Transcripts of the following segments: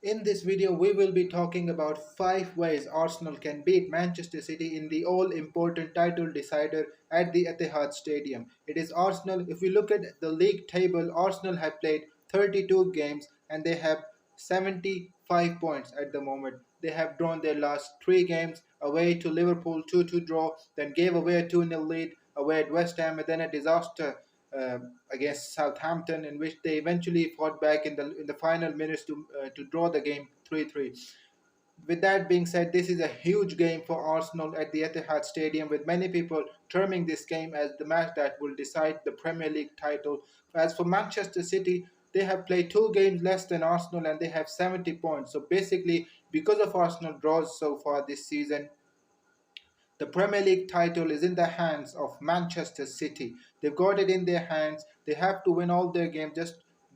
In this video, we will be talking about 5 ways Arsenal can beat Manchester City in the all important title decider at the Etihad Stadium. It is Arsenal. If we look at the league table, Arsenal have played 32 games and they have 75 points at the moment. They have drawn their last 3 games away to Liverpool 2-2 draw, then gave away a 2-0 lead away at West Ham, and then a disaster uh, against Southampton, in which they eventually fought back in the final minutes to draw the game 3-3. With that being said, this is a huge game for Arsenal at the Etihad Stadium, with many people terming this game as the match that will decide the Premier League title. As for Manchester City, they have played 2 games less than Arsenal and they have 70 points. So basically, because of Arsenal draws so far this season, the Premier League title is in the hands of Manchester City. They've got it in their hands. They have to win all their games.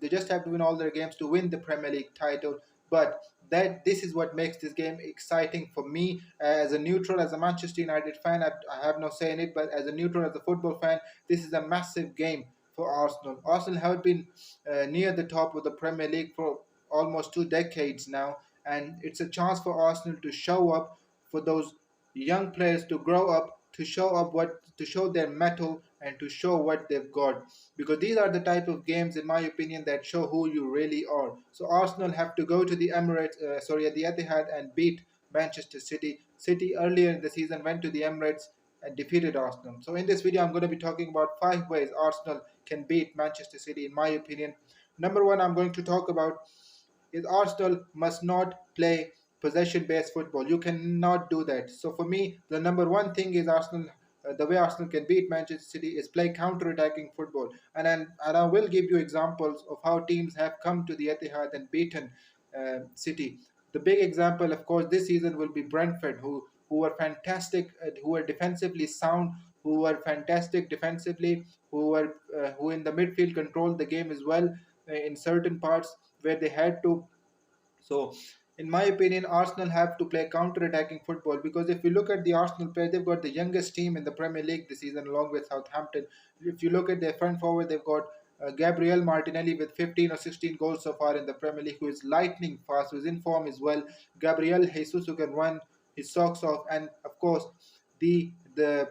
They just have to win all their games to win the Premier League title. But that this is what makes this game exciting for me as a neutral, as a Manchester United fan. I have no say in it, but as a neutral, as a football fan, this is a massive game for Arsenal. Arsenal have been near the top of the Premier League for almost 2 decades now, and it's a chance for Arsenal to show up, for those young players to grow up, to show their mettle and to show what they've got, because these are the type of games, in my opinion, that show who you really are. So Arsenal have to go to the at the Etihad and beat Manchester City. City earlier in the season went to the Emirates and defeated Arsenal. So in this video, I'm going to be talking about 5 ways Arsenal can beat Manchester City, in my opinion. Number one, I'm going to talk about is Arsenal must not play possession based football. You cannot do that. So for me, the number one thing is Arsenal. The way Arsenal can beat Manchester City is play counter-attacking football, and I will give you examples of how teams have come to the Etihad and beaten City. The big example, of course, this season will be Brentford, who were fantastic, who were defensively sound, who were fantastic defensively, who in the midfield controlled the game as well in certain parts where they had to. So, in my opinion, Arsenal have to play counter-attacking football, because if you look at the Arsenal players, they've got the youngest team in the Premier League this season, along with Southampton. If you look at their front forward, they've got Gabriel Martinelli with 15 or 16 goals so far in the Premier League, who is lightning fast, who is in form as well. Gabriel Jesus, who can run his socks off, and of course, the the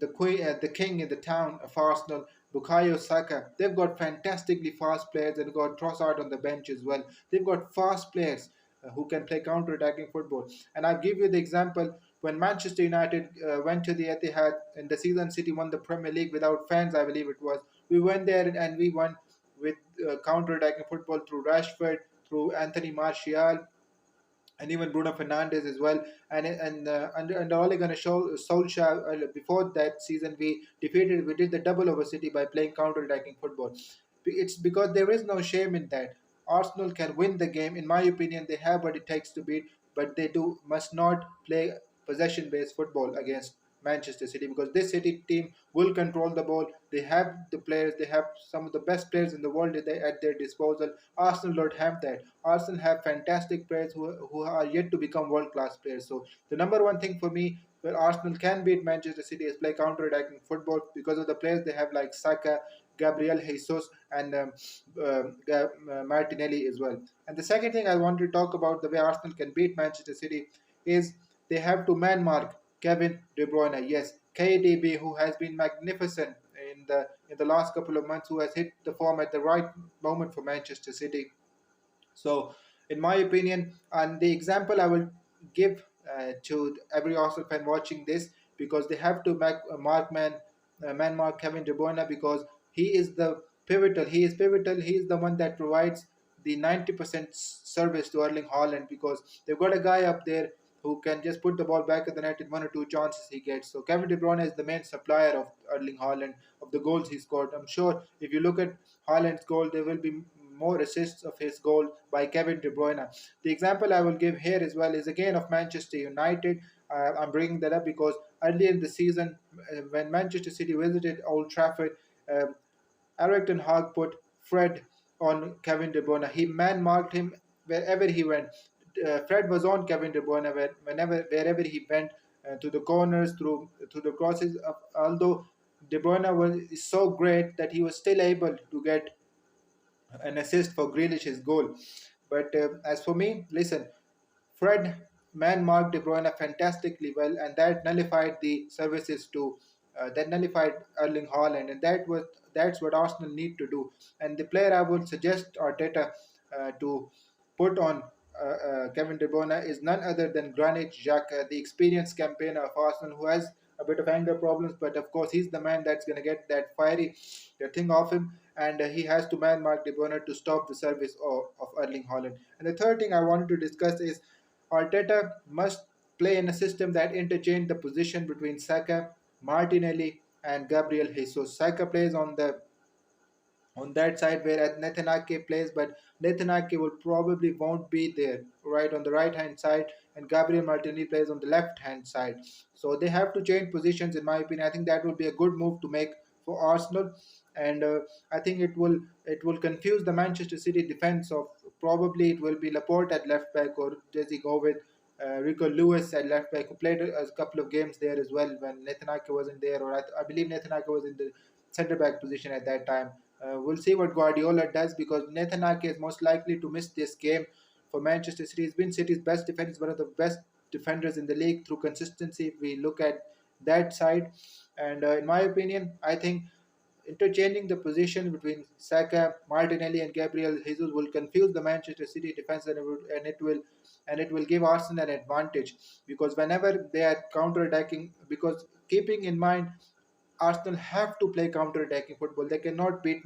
the king in the town of Arsenal, Bukayo Saka. They've got fantastically fast players, and got Trossard on the bench as well. They've got fast players who can play counter-attacking football. And I'll give you the example when Manchester United went to the Etihad and the season City won the Premier League without fans, I believe it was. We went there and we won with counter-attacking football through Rashford, through Anthony Martial, and even Bruno Fernandes as well. And Ole Gunnar Solskjaer, before that season, we did the double over City by playing counter-attacking football. It's because there is no shame in that. Arsenal can win the game, in my opinion. They have what it takes to beat, but they do must not play possession-based football against Manchester City, because this City team will control the ball. They have the players. They have some of the best players in the world at their disposal. Arsenal don't have that. Arsenal have fantastic players who are yet to become world-class players. So the number one thing for me where Arsenal can beat Manchester City is play counter-attacking football, because of the players they have like Saka, Gabriel Jesus, and Martinelli as well. And the second thing I want to talk about, the way Arsenal can beat Manchester City, is they have to man mark Kevin De Bruyne. Yes, KDB, who has been magnificent in the last couple of months, who has hit the form at the right moment for Manchester City. So, in my opinion, and the example I will give to every Arsenal fan watching this, because they have to man mark Kevin De Bruyne, because he is the pivotal. He is pivotal. He is the one that provides the 90% service to Erling Haaland, because they've got a guy up there who can just put the ball back at the net in 1 or 2 chances he gets. So Kevin De Bruyne is the main supplier of Erling Haaland, of the goals he scored. I'm sure if you look at Haaland's goal, there will be more assists of his goal by Kevin De Bruyne. The example I will give here as well is again of Manchester United. I'm bringing that up because earlier in the season, when Manchester City visited Old Trafford, uh, Eric Ten Hag put Fred on Kevin De Bruyne. He man marked him wherever he went. Fred was on Kevin De Bruyne wherever he went, to the corners, through the crosses. Although De Bruyne was so great that he was still able to get an assist for Grealish's goal. But as for me, listen, Fred man marked De Bruyne fantastically well, and that nullified the services to that nullified Erling Haaland, and that's what Arsenal need to do. And the player I would suggest Arteta to put on Kevin De Bruyne is none other than Granit Xhaka, the experienced campaigner of Arsenal, who has a bit of anger problems, but of course he's the man that's going to get that fiery thing off him, and he has to man mark De Bruyne to stop the service of Erling Haaland. And the third thing I wanted to discuss is Arteta must play in a system that interchange the position between Saka, Martinelli, and Gabriel Jesus. Saka plays on that side where Nathan Ake plays, but Nathan Ake will probably won't be there right on the right hand side, and Gabriel Martinelli plays on the left hand side. So they have to change positions, in my opinion. I think that would be a good move to make for Arsenal, and I think it will confuse the Manchester City defense. Of probably it will be Laporte at left back, or does he go with Rico Lewis at left back, who played a couple of games there as well when Nathan Ake wasn't there, or I believe Nathan Ake was in the centre back position at that time. We'll see what Guardiola does, because Nathan Ake is most likely to miss this game for Manchester City. He's been City's best defender, he's one of the best defenders in the league through consistency. If we look at that side, and in my opinion, I think interchanging the position between Saka, Martinelli, and Gabriel Jesus will confuse the Manchester City defense, and it will give Arsenal an advantage, because whenever they are counter attacking, because keeping in mind Arsenal have to play counter-attacking football. They cannot beat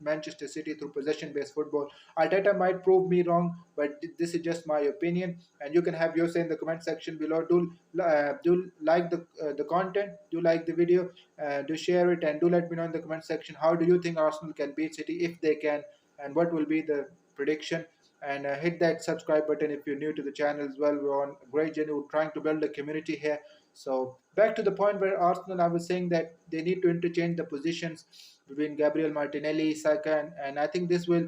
Manchester City through possession-based football. Arteta might prove me wrong, but this is just my opinion. And you can have your say in the comment section below. Do like the content. Do like the video. Do share it, and do let me know in the comment section how do you think Arsenal can beat City, if they can, and what will be the prediction. And hit that subscribe button if you're new to the channel as well. We're on a great journey. We're trying to build a community here. So back to the point where Arsenal, I was saying that they need to interchange the positions between Gabriel Martinelli, Saka, and I think this will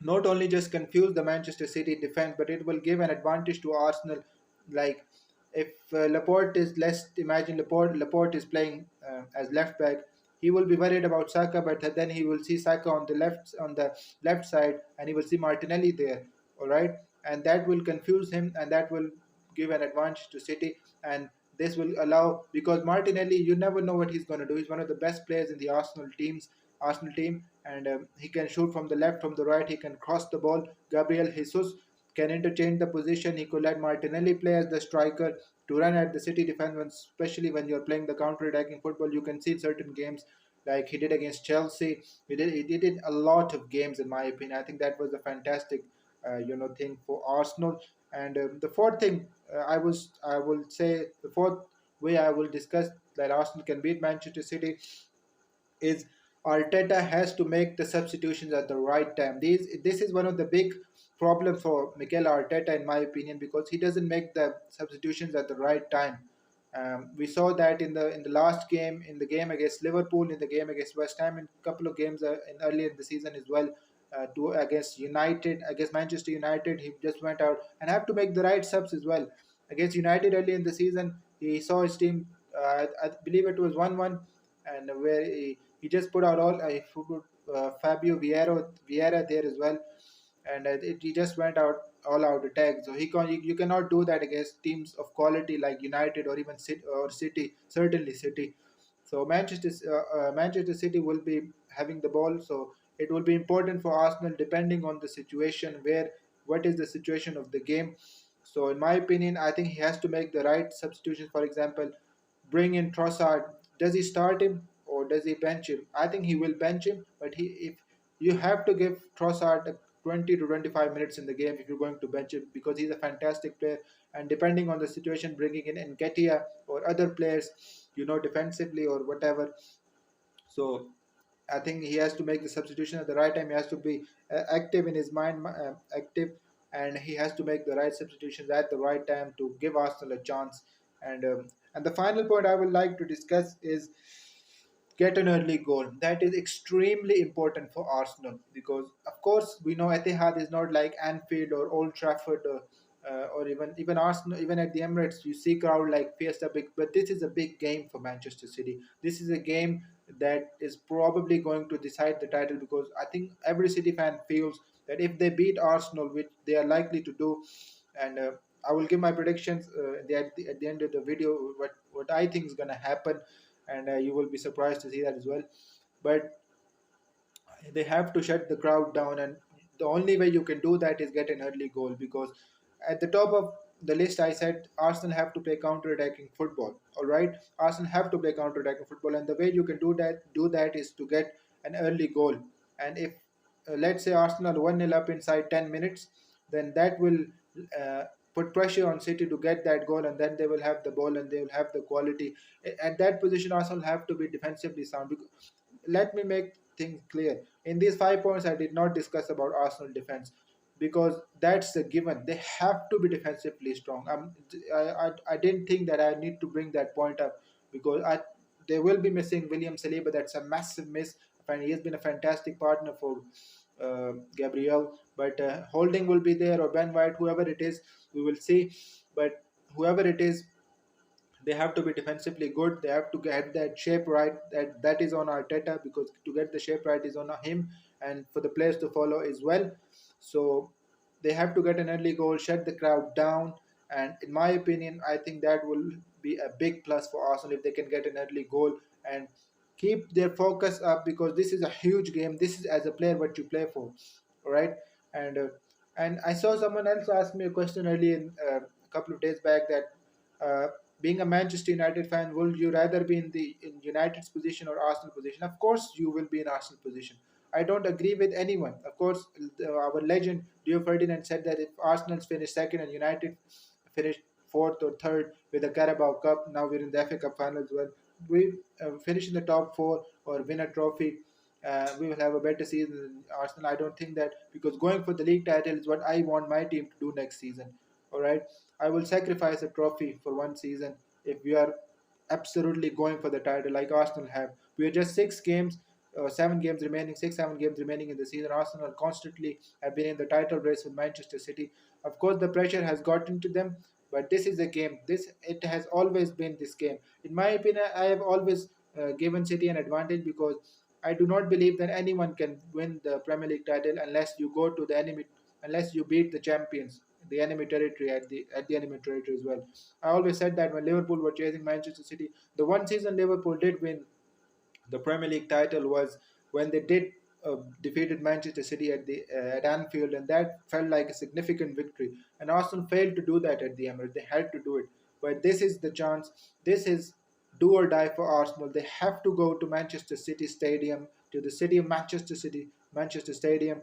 not only just confuse the Manchester City defense, but it will give an advantage to Arsenal. Like if Laporte is less, imagine Laporte is playing as left back, he will be worried about Saka, but then he will see Saka on the left side, and he will see Martinelli there. All right, and that will confuse him, and that will give an advantage to City, and this will allow, because Martinelli, you never know what he's going to do. He's one of the best players in the Arsenal team, and he can shoot from the left, from the right. He can cross the ball. Gabriel Jesus can interchange the position. He could let Martinelli play as the striker to run at the City defense, especially when you're playing the counter-attacking football. You can see in certain games, like he did against Chelsea. He did it a lot of games, in my opinion. I think that was a fantastic, thing for Arsenal. And the fourth thing, I will say the fourth way I will discuss that Arsenal can beat Manchester City is Arteta has to make the substitutions at the right time. This is one of the big problems for Mikel Arteta, in my opinion, because he doesn't make the substitutions at the right time. We saw that in the last game, in the game against Liverpool, in the game against West Ham, in a couple of games in earlier in the season as well. To against Manchester United, he just went out and have to make the right subs as well. Against United early in the season, he saw his team. I believe it was 1-1, and where he just put out Fabio Vieira there as well, and he just went out all out attack. So you cannot do that against teams of quality like United or even City, certainly City. So Manchester City will be having the ball, so it will be important for Arsenal, depending on the situation, where what is the situation of the game. So in my opinion, I think he has to make the right substitutions. For example, bring in Trossard. Does he start him or does he bench him? I think he will bench him, but if you have to give Trossard 20 to 25 minutes in the game if you're going to bench him, because he's a fantastic player, and depending on the situation, bringing in Nketiah or other players, defensively or whatever. So I think he has to make the substitution at the right time. He has to be active in his mind, active, and he has to make the right substitutions at the right time to give Arsenal a chance. And the final point I would like to discuss is get an early goal. That is extremely important for Arsenal, because, of course, we know Etihad is not like Anfield or Old Trafford, or even Arsenal. Even at the Emirates, you see crowd like Fiesta big. But this is a big game for Manchester City. This is a game that is probably going to decide the title, because I think every City fan feels that if they beat Arsenal, which they are likely to do, and I will give my predictions at the end of the video, what I think is going to happen, and you will be surprised to see that as well. But they have to shut the crowd down, and the only way you can do that is get an early goal, because at the top of the list I said Arsenal have to play counter-attacking football. All right, Arsenal have to play counter-attacking football, and the way you can do that is to get an early goal. And if let's say Arsenal 1-0 up inside 10 minutes, then that will uh, put pressure on City to get that goal, and then they will have the ball and they will have the quality. At that position Arsenal have to be defensively sound. Let me make things clear. In these 5 points, I did not discuss about Arsenal defense, because that's a given. They have to be defensively strong. I didn't think that I need to bring that point up, because they will be missing William Saliba. That's a massive miss. And he has been a fantastic partner for Gabriel. But Holding will be there, or Ben White, whoever it is, we will see. But whoever it is, they have to be defensively good. They have to get that shape right. That is on Arteta, because to get the shape right is on him, and for the players to follow as well. So they have to get an early goal, shut the crowd down, and in my opinion, I think that will be a big plus for Arsenal if they can get an early goal and keep their focus up, because this is a huge game. This is, as a player, what you play for, all right? And I saw someone else ask me a question early in a couple of days back, that uh, being a Manchester United fan, will you rather be in United's position or Arsenal position? Of course, you will be in Arsenal position. I don't agree with anyone. Of course, our legend Leo Ferdinand said that if Arsenal's finished second and United finished fourth or third with the Carabao Cup, now we're in the FA Cup final as well. We finish in the top four or win a trophy. We will have a better season than Arsenal. I don't think that, because going for the league title is what I want my team to do next season. All right, I will sacrifice a trophy for one season if we are absolutely going for the title like Arsenal have. We are just 6 games, 7 games remaining, 7 games remaining in the season. Arsenal constantly have been in the title race with Manchester City. Of course, the pressure has gotten to them, but this is a game. It has always been this game. In my opinion, I have always given City an advantage, because I do not believe that anyone can win the Premier League title unless you go to the enemy, unless you beat the champions, the enemy territory at the enemy territory as well. I always said that when Liverpool were chasing Manchester City, the one season Liverpool did win the Premier League title was when they did defeated Manchester City at Anfield, and that felt like a significant victory. And Arsenal failed to do that at the Emirates. They had to do it, but this is the chance. This is do or die for Arsenal. They have to go to Manchester City Stadium, to the city of Manchester City, Manchester Stadium.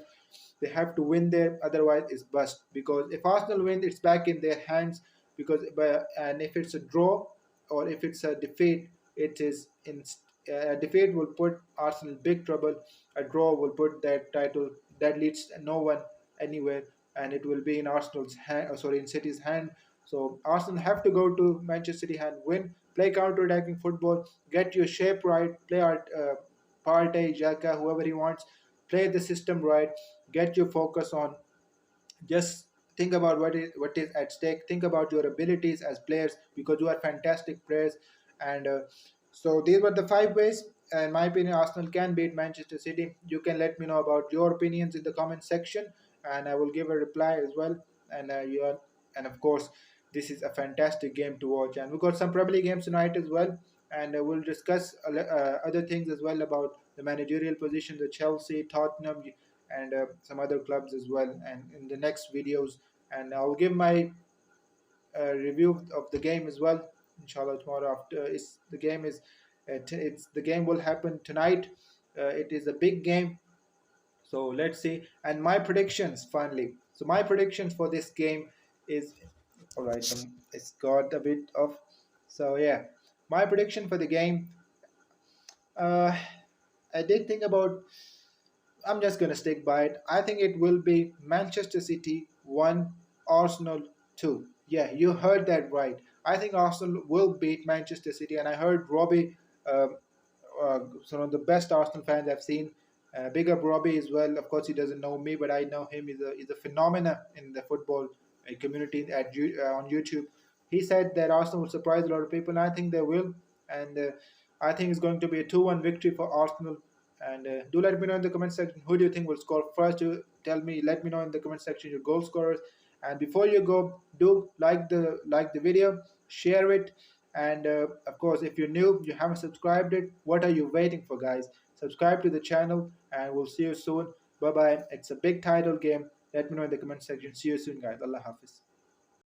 They have to win there, otherwise it's bust. Because if Arsenal win, it's back in their hands. And if it's a draw or if it's a defeat, it is in a defeat will put Arsenal in big trouble. A draw will put that title that leads no one anywhere, and it will be in Arsenal's hand. Sorry, in City's hand. So Arsenal have to go to Manchester City and win. Play counter-attacking football. Get your shape right. Play Partey, Xhaka, whoever he wants. Play the system right. Get your focus on. Just think about what is at stake. Think about your abilities as players, because you are fantastic players. And so these were the 5 ways. In my opinion, Arsenal can beat Manchester City. You can let me know about your opinions in the comment section, and I will give a reply as well. And and of course, this is a fantastic game to watch. And we've got some Premier League games tonight as well, and we'll discuss other things as well about the managerial position, the Chelsea, Tottenham, and some other clubs as well, and in the next videos. And I'll give my review of the game as well, inshallah, tomorrow. After the game is it's the game will happen tonight. It is a big game, so let's see. And my predictions, finally, so my predictions for this game is, all right, it's got a bit of, so yeah, my prediction for the game, uh I did think about, I'm just going to stick by it. I think it will be Manchester City 1, Arsenal 2. Yeah, you heard that right. I think Arsenal will beat Manchester City. And I heard Robbie, um one of the best Arsenal fans I've seen. Big up Robbie as well. Of course, he doesn't know me, but I know him. He's a phenomenon in the football community on YouTube. He said that Arsenal will surprise a lot of people, and I think they will. And I think it's going to be a 2-1 victory for Arsenal. And do let me know in the comment section, who do you think will score first? let me know in the comment section your goal scorers. And before you go, do like the video, share it, and of course, if you're new, you haven't subscribed it, what are you waiting for, guys? Subscribe to the channel, and we'll see you soon. Bye bye. It's a big title game. Let me know in the comment section. See you soon, guys. Allah Hafiz.